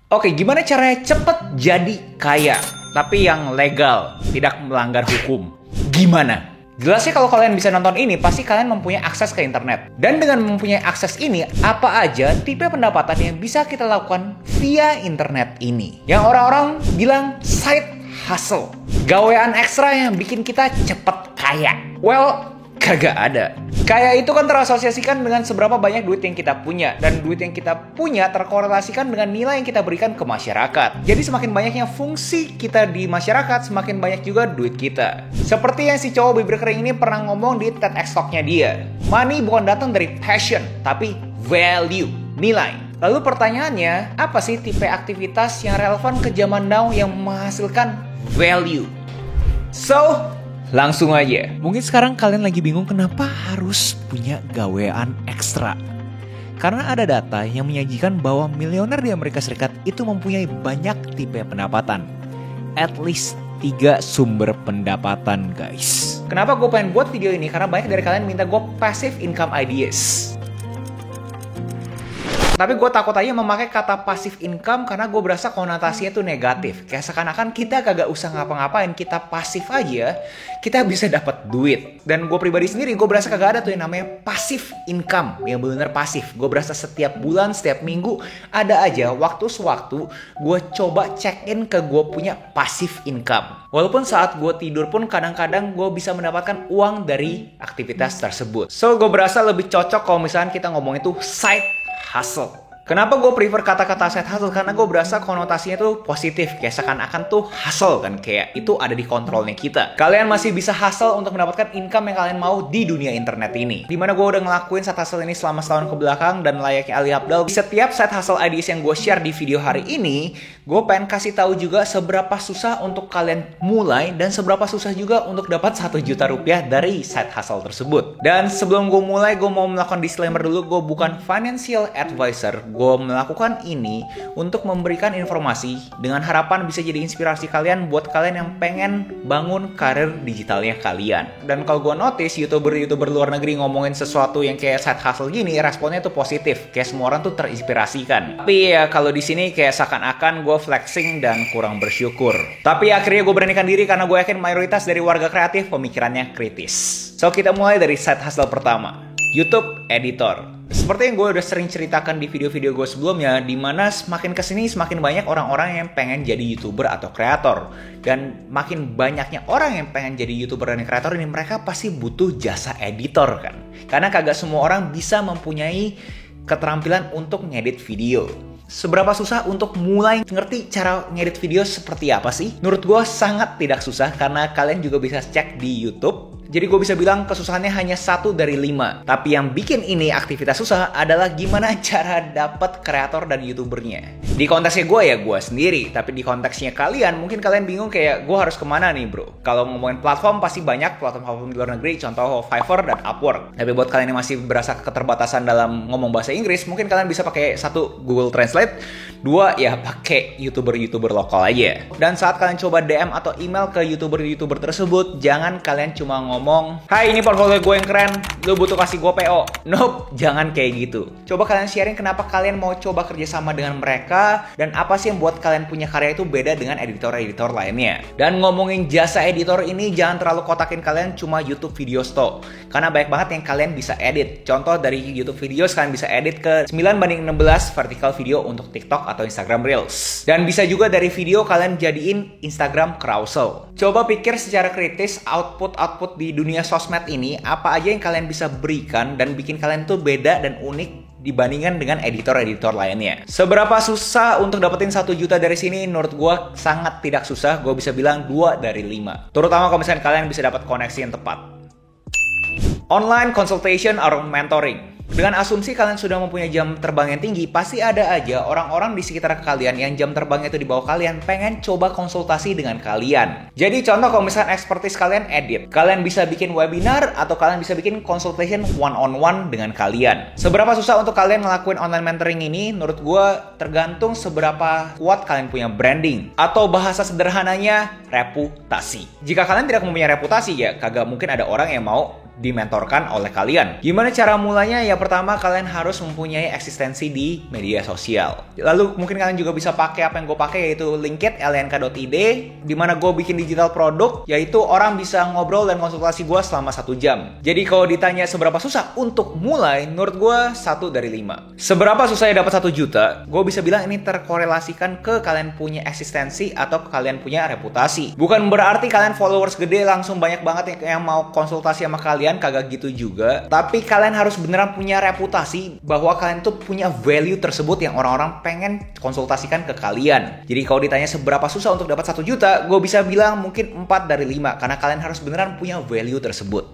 Oke, gimana caranya cepet jadi kaya, tapi yang legal, tidak melanggar hukum? Gimana? Jelasnya kalau kalian bisa nonton ini, pasti kalian mempunyai akses ke internet. Dan dengan mempunyai akses ini, apa aja tipe pendapatan yang bisa kita lakukan via internet ini? Yang orang-orang bilang side hustle. Gawean ekstra yang bikin kita cepet kaya. Well, kagak ada. Kaya itu kan terasosiasikan dengan seberapa banyak duit yang kita punya. Dan duit yang kita punya terkorelasikan dengan nilai yang kita berikan ke masyarakat. Jadi semakin banyaknya fungsi kita di masyarakat, semakin banyak juga duit kita. Seperti yang si cowok bibir kering ini pernah ngomong di TEDx Talk-nya dia. Money bukan datang dari passion, tapi value, nilai. Lalu pertanyaannya, apa sih tipe aktivitas yang relevan ke zaman now yang menghasilkan value? So, langsung aja. Mungkin sekarang kalian lagi bingung kenapa harus punya gawean ekstra. Karena ada data yang menyajikan bahwa miliuner di Amerika Serikat itu mempunyai banyak tipe pendapatan. At least 3 sumber pendapatan, guys. Kenapa gue pengen buat video ini? Karena banyak dari kalian minta gue passive income ideas. Tapi gue takut aja memakai kata passive income karena gue berasa konotasinya tuh negatif. Kayak seakan-akan kita kagak usah ngapa-ngapain, kita pasif aja, kita bisa dapat duit. Dan gue pribadi sendiri, gue berasa kagak ada tuh yang namanya passive income, yang benar-benar pasif. Gue berasa setiap bulan, setiap minggu, ada aja waktu sewaktu gue coba check in ke gue punya passive income. Walaupun saat gue tidur pun kadang-kadang gue bisa mendapatkan uang dari aktivitas tersebut. So, gue berasa lebih cocok kalau misalnya kita ngomong itu side hustle. Kenapa gue prefer kata-kata side hustle? Karena gue berasa konotasinya tuh positif. Kayak seakan-akan tuh hustle kan. Kayak itu ada di kontrolnya kita. Kalian masih bisa hustle untuk mendapatkan income yang kalian mau di dunia internet ini. Dimana gue udah ngelakuin side hustle ini selama setahun ke belakang. Dan layaknya Ali Abdal, di setiap side hustle ideas yang gue share di video hari ini, gue pengen kasih tahu juga seberapa susah untuk kalian mulai. Dan seberapa susah juga untuk dapat 1 juta rupiah dari side hustle tersebut. Dan sebelum gue mulai, gue mau melakukan disclaimer dulu. Gue bukan financial advisor. Gue melakukan ini untuk memberikan informasi dengan harapan bisa jadi inspirasi kalian buat kalian yang pengen bangun karir digitalnya kalian. Dan kalau gue notice YouTuber luar negeri ngomongin sesuatu yang kayak side hustle gini, responnya tuh positif. Kayak semua orang tuh terinspirasikan. Tapi ya kalau di sini kayak seakan-akan gue flexing dan kurang bersyukur. Tapi akhirnya gue beranikan diri karena gue yakin mayoritas dari warga kreatif pemikirannya kritis. So kita mulai dari side hustle pertama, YouTube editor. Seperti yang gue udah sering ceritakan di video-video gue sebelumnya, dimana semakin kesini semakin banyak orang-orang yang pengen jadi YouTuber atau kreator. Dan makin banyaknya orang yang pengen jadi YouTuber dan kreator ini, mereka pasti butuh jasa editor kan. Karena kagak semua orang bisa mempunyai keterampilan untuk ngedit video. Seberapa susah untuk mulai ngerti cara ngedit video seperti apa sih? Menurut gue sangat tidak susah karena kalian juga bisa cek di YouTube. Jadi gue bisa bilang kesusahannya hanya 1 dari 5. Tapi yang bikin ini aktivitas susah adalah gimana cara dapat kreator dan YouTubernya. Di konteksnya gue ya gue sendiri. Tapi di konteksnya kalian, mungkin kalian bingung kayak gue harus kemana nih bro. Kalau ngomongin platform pasti banyak platform di luar negeri. Contoh Fiverr dan Upwork. Tapi buat kalian yang masih berasa keterbatasan dalam ngomong bahasa Inggris, mungkin kalian bisa pakai 1 Google Translate, 2 ya pakai YouTuber lokal aja. Dan saat kalian coba DM atau email ke YouTuber tersebut, jangan kalian cuma ngomong, "Hai, ini portfolio gue yang keren, lu butuh kasih gue PO." Nope, jangan kayak gitu. Coba kalian sharing kenapa kalian mau coba kerjasama dengan mereka, dan apa sih yang buat kalian punya karya itu beda dengan editor-editor lainnya. Dan ngomongin jasa editor ini, jangan terlalu kotakin kalian cuma YouTube video stock. Karena banyak banget yang kalian bisa edit. Contoh dari YouTube video, kalian bisa edit ke 9:16 vertical video untuk TikTok atau Instagram Reels. Dan bisa juga dari video kalian jadiin Instagram carousel. Coba pikir secara kritis output di dunia sosmed ini, apa aja yang kalian bisa berikan dan bikin kalian tuh beda dan unik dibandingkan dengan editor-editor lainnya. Seberapa susah untuk dapetin 1 juta dari sini? Menurut gue sangat tidak susah. Gue bisa bilang 2 dari 5. Terutama kalau misalnya kalian bisa dapat koneksi yang tepat. Online consultation or mentoring. Dengan asumsi kalian sudah mempunyai jam terbang yang tinggi, pasti ada aja orang-orang di sekitar kalian yang jam terbangnya itu di bawah kalian pengen coba konsultasi dengan kalian. Jadi contoh kalau misalnya expertise kalian edit, kalian bisa bikin webinar atau kalian bisa bikin consultation one-on-one dengan kalian. Seberapa susah untuk kalian ngelakuin online mentoring ini? Menurut gue tergantung seberapa kuat kalian punya branding. Atau bahasa sederhananya reputasi. Jika kalian tidak mempunyai reputasi ya kagak mungkin ada orang yang mau dimentorkan oleh kalian. Gimana cara mulainya? Ya pertama kalian harus mempunyai eksistensi di media sosial. Lalu mungkin kalian juga bisa pakai apa yang gue pakai, yaitu Linkit, lnk.id, dimana gue bikin digital produk, yaitu orang bisa ngobrol dan konsultasi gue selama 1 jam. Jadi kalau ditanya seberapa susah untuk mulai, menurut gue 1 dari 5. Seberapa susah ya dapat 1 juta? Gue bisa bilang ini terkorelasikan ke kalian punya eksistensi atau ke kalian punya reputasi. Bukan berarti kalian followers gede langsung banyak banget yang mau konsultasi sama kalian, kagak gitu juga. Tapi kalian harus beneran punya reputasi bahwa kalian tuh punya value tersebut yang orang-orang pengen konsultasikan ke kalian. Jadi kalau ditanya seberapa susah untuk dapat 1 juta, gue bisa bilang mungkin 4 dari 5 karena kalian harus beneran punya value tersebut.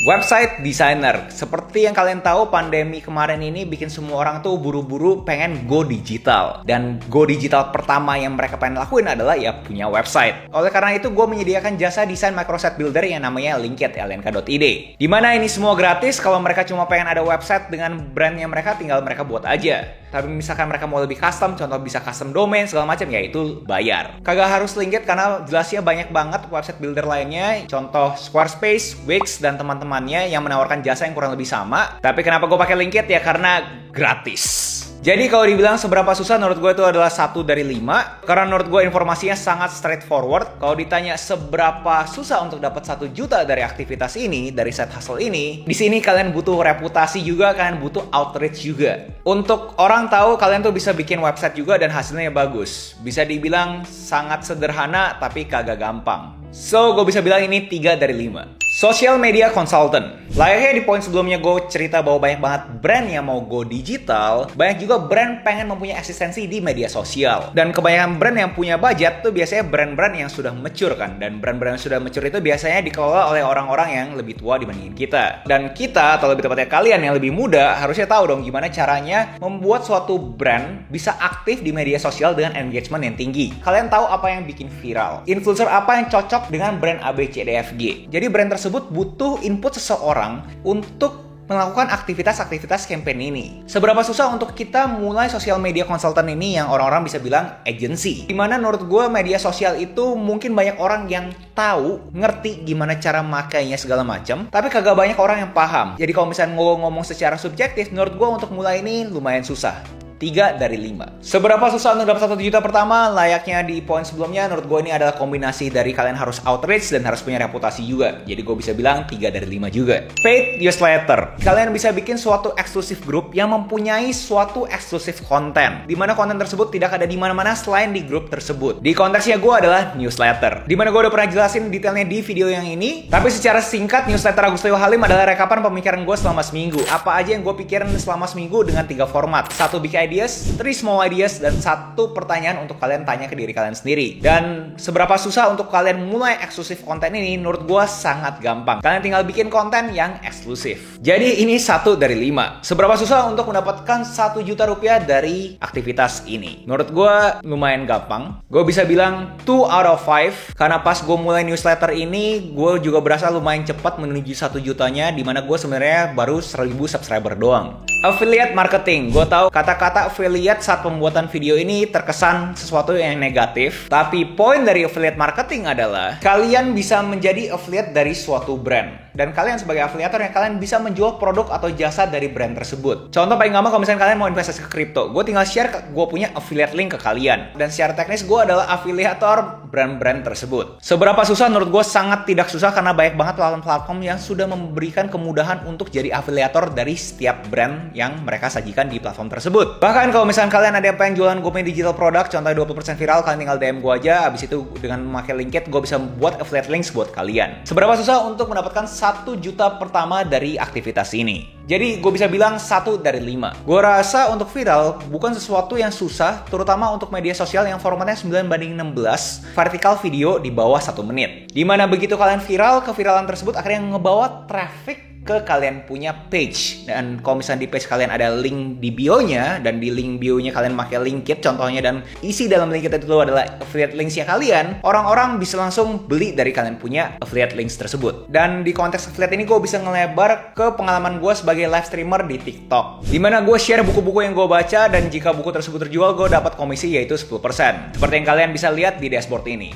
Website designer. Seperti yang kalian tahu, pandemi kemarin ini bikin semua orang tuh buru-buru pengen go digital. Dan go digital pertama yang mereka pengen lakuin adalah ya punya website. Oleh karena itu, gue menyediakan jasa desain microsite builder yang namanya Linkit, lnk.id. Dimana ini semua gratis, kalau mereka cuma pengen ada website dengan brandnya mereka, tinggal mereka buat aja. Tapi misalkan mereka mau lebih custom, contoh bisa custom domain segala macam, ya itu bayar. Kagak harus Linkit karena jelasnya banyak banget website builder lainnya, contoh Squarespace, Wix, dan teman-temannya yang menawarkan jasa yang kurang lebih sama. Tapi kenapa gue pakai Linkit? Ya karena gratis. Jadi kalau dibilang seberapa susah, menurut gue itu adalah 1 dari 5. Karena menurut gue informasinya sangat straightforward. Kalau ditanya seberapa susah untuk dapat 1 juta dari aktivitas ini, dari side hustle ini, di sini kalian butuh reputasi juga, kalian butuh outreach juga. Untuk orang tahu kalian tuh bisa bikin website juga dan hasilnya bagus. Bisa dibilang sangat sederhana tapi kagak gampang. So, gue bisa bilang ini 3 dari 5. Social media consultant. Layaknya di poin sebelumnya gue cerita bahwa banyak banget brand yang mau go digital, banyak juga brand pengen mempunyai eksistensi di media sosial. Dan kebanyakan brand yang punya budget tuh biasanya brand-brand yang sudah mature kan. Dan brand-brand yang sudah mature itu biasanya dikelola oleh orang-orang yang lebih tua dibandingin kita. Dan kita, atau lebih tepatnya kalian yang lebih muda, harusnya tahu dong gimana caranya membuat suatu brand bisa aktif di media sosial dengan engagement yang tinggi. Kalian tahu apa yang bikin viral, influencer apa yang cocok dengan brand ABCDFG. Jadi brand tersebut butuh input seseorang untuk melakukan aktivitas-aktivitas campaign ini. Seberapa susah untuk kita mulai social media consultant ini yang orang-orang bisa bilang agency. Dimana menurut gue media sosial itu mungkin banyak orang yang tahu, ngerti gimana cara makainya segala macam, tapi kagak banyak orang yang paham. Jadi kalau misalnya ngomong secara subjektif, menurut gue untuk mulai ini lumayan susah. 3 dari 5. Seberapa susah untuk dapat 1 juta pertama? Layaknya di poin sebelumnya, menurut gue ini adalah kombinasi dari kalian harus outreach dan harus punya reputasi juga. Jadi gue bisa bilang 3 dari 5 juga. Paid newsletter. Kalian bisa bikin suatu eksklusif grup yang mempunyai suatu eksklusif konten, dimana konten tersebut tidak ada di mana-mana selain di grup tersebut. Di konteksnya gue adalah newsletter, dimana gue udah pernah jelasin detailnya di video yang ini. Tapi secara singkat, newsletter Agus Leo Halim adalah rekapan pemikiran gue selama seminggu. Apa aja yang gue pikirin selama seminggu dengan 3 format. 1 big ideas, 3 small ideas, dan 1 pertanyaan untuk kalian tanya ke diri kalian sendiri. Dan seberapa susah untuk kalian mulai eksklusif konten ini? Menurut gue sangat gampang. Kalian tinggal bikin konten yang eksklusif. Jadi ini 1 dari 5. Seberapa susah untuk mendapatkan 1 juta rupiah dari aktivitas ini? Menurut gue lumayan gampang. Gue bisa bilang 2 out of 5. Karena pas gue mulai newsletter ini, gue juga berasa lumayan cepat menuju 1 jutanya, dimana gue sebenarnya baru 1000 subscriber doang. Affiliate marketing. Gue tahu kata-kata affiliate saat pembuatan video ini terkesan sesuatu yang negatif. Tapi poin dari affiliate marketing adalah kalian bisa menjadi affiliate dari suatu brand. Dan kalian sebagai afiliator yang kalian bisa menjual produk atau jasa dari brand tersebut. Contoh paling gampang kalau misalnya kalian mau investasi ke kripto, gue tinggal share gue punya affiliate link ke kalian. Dan secara teknis gue adalah afiliator brand-brand tersebut. Seberapa susah? Menurut gue sangat tidak susah karena banyak banget platform-platform yang sudah memberikan kemudahan untuk jadi afiliator dari setiap brand yang mereka sajikan di platform tersebut. Bahkan kalau misalnya kalian ada yang pengen jualan gue punya digital product, contohnya 20% viral, kalian tinggal DM gue aja. Abis itu dengan memakai Linkit, gue bisa buat affiliate links buat kalian. Seberapa susah untuk mendapatkan 1 juta pertama dari aktivitas ini? Jadi gue bisa bilang 1 dari 5. Gue rasa untuk viral bukan sesuatu yang susah, terutama untuk media sosial yang formatnya 9:16, vertikal video di bawah 1 menit. Dimana begitu kalian viral, keviralan tersebut akhirnya ngebawa traffic ke kalian punya page. Dan kalau misalnya di page kalian ada link di bio-nya, dan di link bio-nya kalian pakai Linkit contohnya, dan isi dalam Linkit itu adalah affiliate links-nya kalian, orang-orang bisa langsung beli dari kalian punya affiliate links tersebut. Dan di konteks affiliate ini gue bisa ngelebar ke pengalaman gue sebagai live streamer di TikTok, dimana gue share buku-buku yang gue baca, dan jika buku tersebut terjual gue dapat komisi yaitu 10%. Seperti yang kalian bisa lihat di dashboard ini.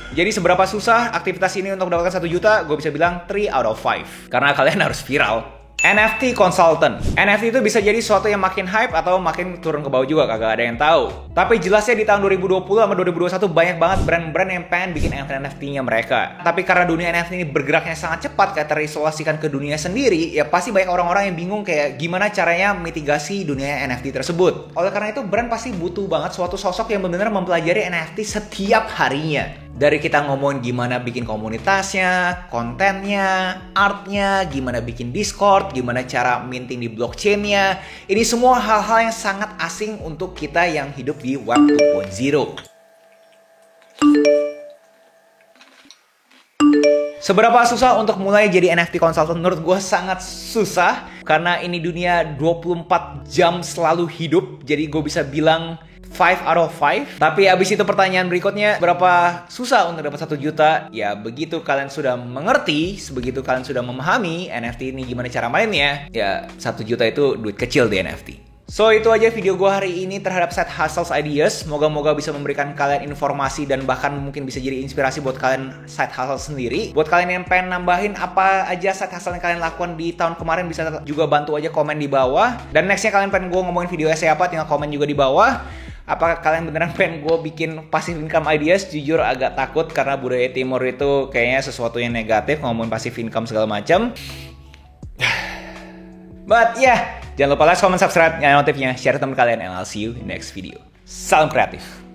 Jadi seberapa susah aktivitas ini untuk mendapatkan 1 juta? Gue bisa bilang 3 out of 5. Karena kalian harus viral. NFT consultant. NFT itu bisa jadi sesuatu yang makin hype atau makin turun ke bawah juga, kagak ada yang tahu. Tapi jelasnya di tahun 2020 sama 2021 banyak banget brand-brand yang pengen bikin NFT-nya mereka. Tapi karena dunia NFT ini bergeraknya sangat cepat, kayak terisolasikan ke dunia sendiri, ya pasti banyak orang-orang yang bingung kayak gimana caranya mitigasi dunia NFT tersebut. Oleh karena itu, brand pasti butuh banget suatu sosok yang benar-benar mempelajari NFT setiap harinya. Dari kita ngomongin gimana bikin komunitasnya, kontennya, artnya, gimana bikin Discord, gimana cara minting di blockchain-nya. Ini semua hal-hal yang sangat asing untuk kita yang hidup di Web 2.0. Seberapa susah untuk mulai jadi NFT consultant? Menurut gue sangat susah. Karena ini dunia 24 jam selalu hidup. Jadi gue bisa bilang 5 out of 5. Tapi abis itu pertanyaan berikutnya, berapa susah untuk dapat 1 juta? Ya begitu kalian sudah mengerti, begitu kalian sudah memahami NFT ini gimana cara mainnya, ya 1 juta itu duit kecil di NFT. So itu aja video gue hari ini terhadap side hustles ideas. Moga-moga bisa memberikan kalian informasi dan bahkan mungkin bisa jadi inspirasi buat kalian side hustle sendiri. Buat kalian yang pengen nambahin apa aja side hustle yang kalian lakukan di tahun kemarin, bisa juga bantu aja komen di bawah. Dan nextnya kalian pengen gue ngomongin video essay apa, tinggal komen juga di bawah. Apakah kalian beneran pengen gue bikin passive income ideas? Jujur agak takut karena budaya timur itu kayaknya sesuatu yang negatif, ngomongin passive income segala macam. But yeah, jangan lupa like, comment, subscribe, nyalain notifnya, share ke teman kalian, and I'll see you in next video. Salam kreatif.